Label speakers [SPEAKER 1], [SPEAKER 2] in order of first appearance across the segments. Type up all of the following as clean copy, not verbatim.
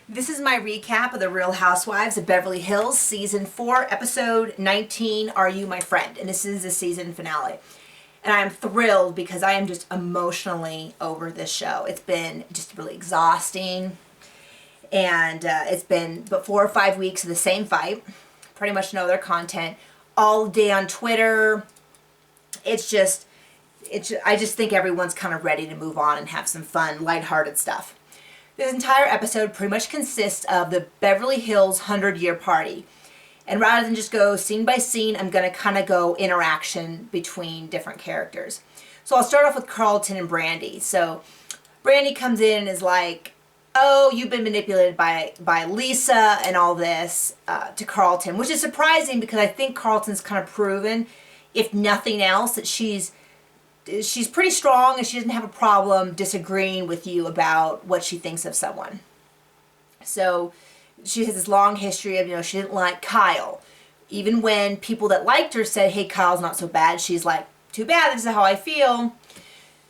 [SPEAKER 1] This is my recap of the Real Housewives of Beverly Hills, Season 4, Episode 19, Are You My Friend? And this is the season finale. And I'm thrilled because I am just emotionally over this show. It's been just really exhausting. And it's been but 4 or 5 weeks of the same fight. Pretty much know their content. All day on Twitter. I just think everyone's kind of ready to move on and have some fun, lighthearted stuff. This entire episode pretty much consists of the Beverly Hills 100-year party. And rather than just go scene by scene, I'm going to kind of go interaction between different characters. So I'll start off with Carlton and Brandi. So Brandi comes in and is like, oh, you've been manipulated by Lisa and all this to Carlton, which is surprising because I think Carlton's kind of proven, if nothing else, that she's pretty strong and she doesn't have a problem disagreeing with you about what she thinks of someone. So she has this long history of, she didn't like Kyle. Even when people that liked her said, hey, Kyle's not so bad, she's like, too bad, this is how I feel.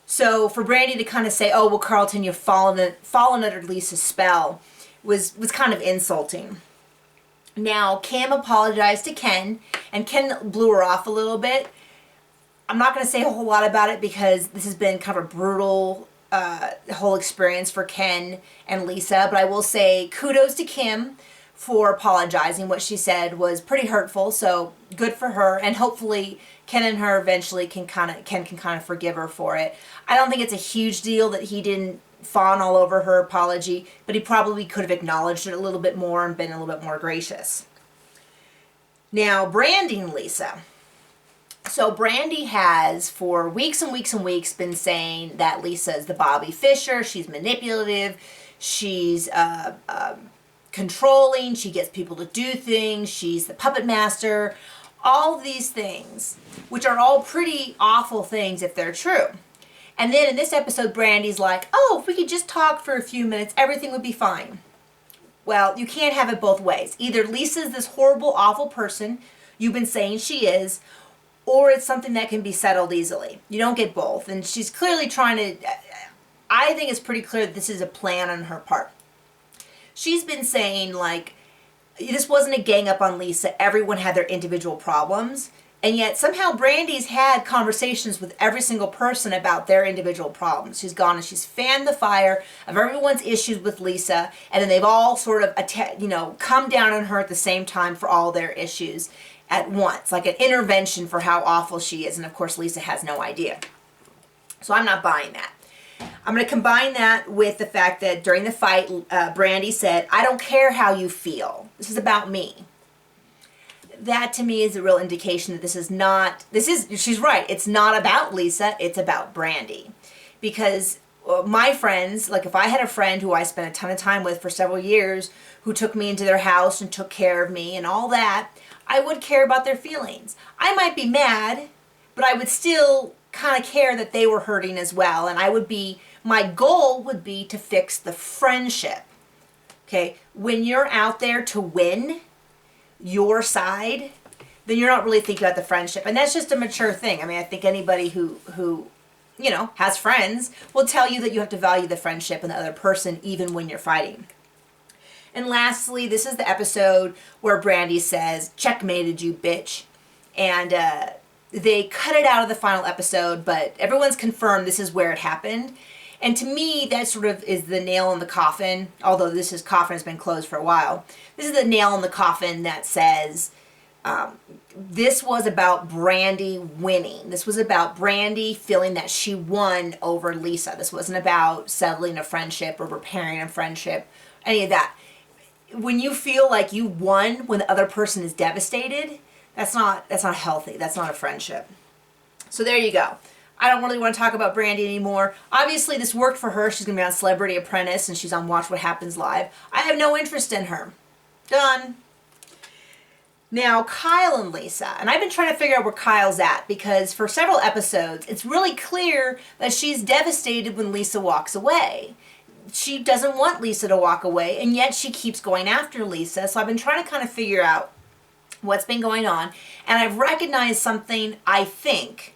[SPEAKER 1] So for Brandi to kind of say, oh, well, Carlton, you've fallen under Lisa's spell was kind of insulting. Now, Cam apologized to Ken, and Ken blew her off a little bit. I'm not going to say a whole lot about it because this has been kind of a brutal whole experience for Ken and Lisa, but I will say kudos to Kim for apologizing. What she said was pretty hurtful, so good for her, and hopefully Ken and her eventually Ken can kind of forgive her for it. I don't think it's a huge deal that he didn't fawn all over her apology, but he probably could have acknowledged it a little bit more and been a little bit more gracious. Now, Brandi and Lisa. So Brandi has, for weeks and weeks and weeks, been saying that Lisa is the Bobby Fischer. She's manipulative. She's controlling. She gets people to do things. She's the puppet master. All these things, which are all pretty awful things if they're true. And then in this episode, Brandi's like, oh, if we could just talk for a few minutes, everything would be fine. Well, you can't have it both ways. Either Lisa's this horrible, awful person you've been saying she is, or it's something that can be settled easily. You don't get both. And she's clearly trying to, I think it's pretty clear that this is a plan on her part. She's been saying, like, this wasn't a gang up on Lisa. Everyone had their individual problems. And yet somehow Brandi's had conversations with every single person about their individual problems. She's gone and she's fanned the fire of everyone's issues with Lisa. And then they've all sort of, come down on her at the same time for all their issues at once, like an intervention for how awful she is. And of course, Lisa has no idea. So I'm not buying that. I'm going to combine that with the fact that during the fight, Brandi said, I don't care how you feel. This is about me. That to me is a real indication that she's right. It's not about Lisa. It's about Brandi. Because my friends, like if I had a friend who I spent a ton of time with for several years, who took me into their house and took care of me and all that, I would care about their feelings. I might be mad, but I would still kind of care that they were hurting as well. And my goal would be to fix the friendship. Okay? When you're out there to win your side, then you're not really thinking about the friendship. And that's just a mature thing. I mean, I think anybody who has friends will tell you that you have to value the friendship and the other person even when you're fighting. And lastly, this is the episode where Brandi says, checkmated you, bitch. And they cut it out of the final episode, but everyone's confirmed this is where it happened. And to me, that sort of is the nail in the coffin, although this coffin has been closed for a while. This is the nail in the coffin that says this was about Brandi winning. This was about Brandi feeling that she won over Lisa. This wasn't about settling a friendship or repairing a friendship, any of that. When you feel like you won when the other person is devastated, that's not healthy. That's not a friendship. So there you go. I don't really want to talk about Brandi anymore. Obviously, this worked for her. She's going to be on Celebrity Apprentice, and she's on Watch What Happens Live. I have no interest in her. Done. Now, Kyle and Lisa. And I've been trying to figure out where Kyle's at, because for several episodes, it's really clear that she's devastated when Lisa walks away. She doesn't want Lisa to walk away, and yet she keeps going after Lisa. So I've been trying to kind of figure out what's been going on. And I've recognized something, I think,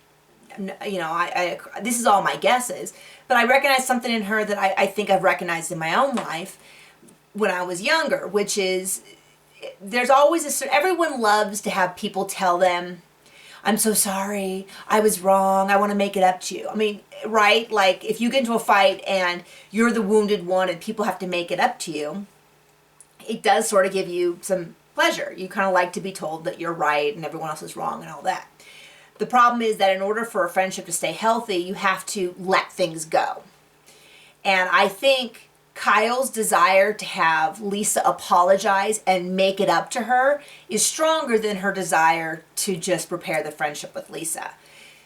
[SPEAKER 1] this is all my guesses, but I recognize something in her that I think I've recognized in my own life. when I was younger, which is there's always everyone loves to have people tell them, I'm so sorry, I was wrong, I want to make it up to you. I mean, right? Like if you get into a fight and you're the wounded one and people have to make it up to you, it does sort of give you some pleasure. You kind of like to be told that you're right and everyone else is wrong and all that. The problem is that in order for a friendship to stay healthy, you have to let things go. And I think Kyle's desire to have Lisa apologize and make it up to her is stronger than her desire to just repair the friendship with Lisa.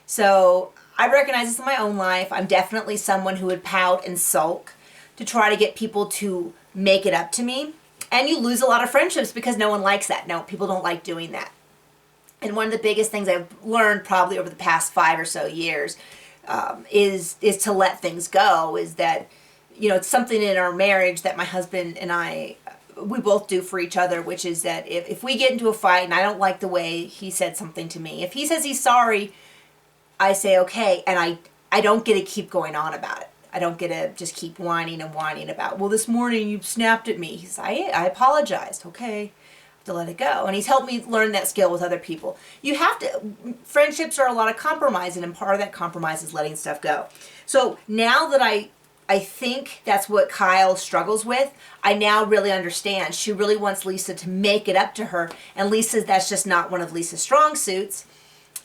[SPEAKER 1] So I recognize this in my own life. I'm definitely someone who would pout and sulk to try to get people to make it up to me. And you lose a lot of friendships because no one likes that. No, people don't like doing that. And one of the biggest things I've learned probably over the past 5 or so years is to let things go. Is that, you know, it's something in our marriage that my husband and I, we both do for each other, which is that if we get into a fight and I don't like the way he said something to me, if he says he's sorry, I say okay, and I don't get to keep going on about it. I don't get to just keep whining and whining about, well, this morning you snapped at me. I apologized. Okay. To let it go. And he's helped me learn that skill with other people. You have to, friendships are a lot of compromising, and part of that compromise is letting stuff go. So now that I think that's what Kyle struggles with, I now really understand. She really wants Lisa to make it up to her, and that's just not one of Lisa's strong suits.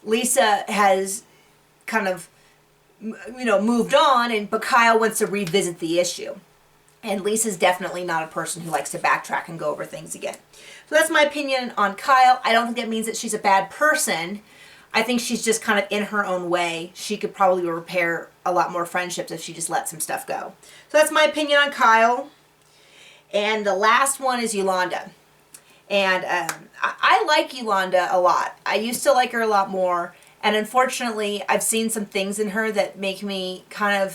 [SPEAKER 1] Lisa has kind of, you know, moved on, but Kyle wants to revisit the issue. And Lisa's definitely not a person who likes to backtrack and go over things again. So that's my opinion on Kyle. I don't think that means that she's a bad person. I think she's just kind of in her own way. She could probably repair a lot more friendships if she just let some stuff go. So that's my opinion on Kyle. And the last one is Yolanda. And I like Yolanda a lot. I used to like her a lot more. And unfortunately, I've seen some things in her that makes me a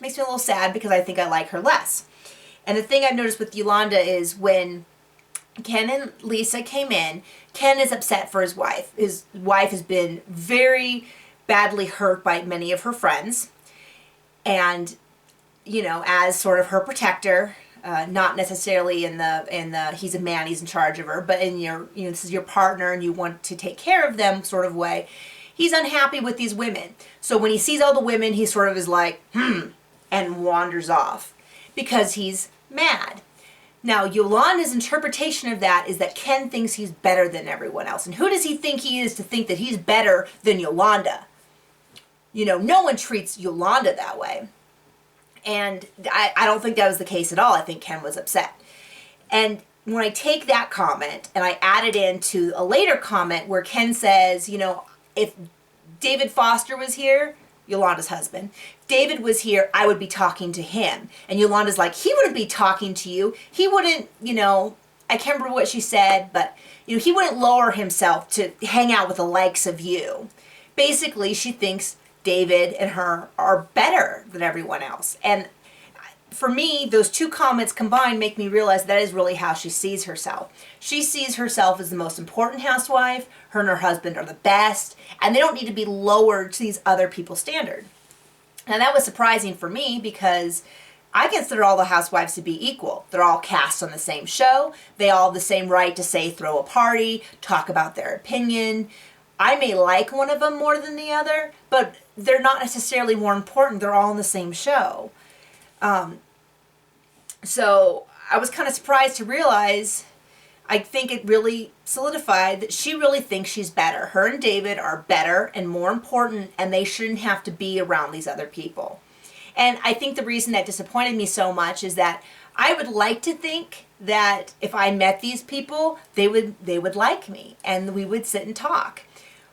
[SPEAKER 1] little sad because I think I like her less. And the thing I've noticed with Yolanda is when Ken and Lisa came in, Ken is upset for his wife. His wife has been very badly hurt by many of her friends. And, you know, as sort of her protector, not necessarily in the he's a man, he's in charge of her, but in your, you know, this is your partner and you want to take care of them sort of way. He's unhappy with these women. So when he sees all the women, he sort of is like, and wanders off because he's mad. Now, Yolanda's interpretation of that is that Ken thinks he's better than everyone else. And who does he think he is to think that he's better than Yolanda? You know, no one treats Yolanda that way. And I don't think that was the case at all. I think Ken was upset. And when I take that comment and I add it into a later comment where Ken says, you know, if David Foster was here, Yolanda's husband, if David was here, I would be talking to him. And Yolanda's like, he wouldn't be talking to you. He wouldn't, you know, I can't remember what she said, but, you know, he wouldn't lower himself to hang out with the likes of you. Basically, she thinks David and her are better than everyone else. And for me, those two comments combined make me realize that is really how she sees herself. She sees herself as the most important housewife. Her and her husband are the best, and they don't need to be lowered to these other people's standard. Now that was surprising for me because I consider all the housewives to be equal. They're all cast on the same show. They all have the same right to say, throw a party, talk about their opinion. I may like one of them more than the other, but they're not necessarily more important. They're all on the same show. So I was kind of surprised to realize, I think it really solidified that she really thinks she's better. Her and David are better and more important, and they shouldn't have to be around these other people. And I think the reason that disappointed me so much is that I would like to think that if I met these people, they would like me and we would sit and talk.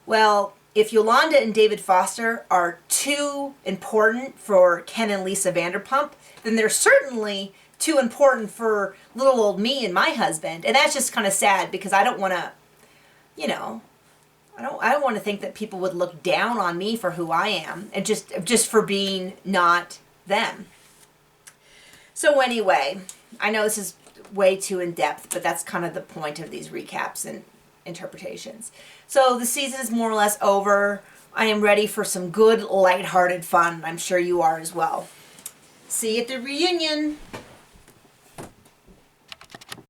[SPEAKER 1] Well, if Yolanda and David Foster are too important for Ken and Lisa Vanderpump, then they're certainly too important for little old me and my husband. And that's just kind of sad because I don't want to, you know, I don't want to think that people would look down on me for who I am and just for being not them. So anyway, I know this is way too in depth, but that's kind of the point of these recaps and interpretations. So the season is more or less over. I am ready for some good, lighthearted fun. I'm sure you are as well. See you at the reunion.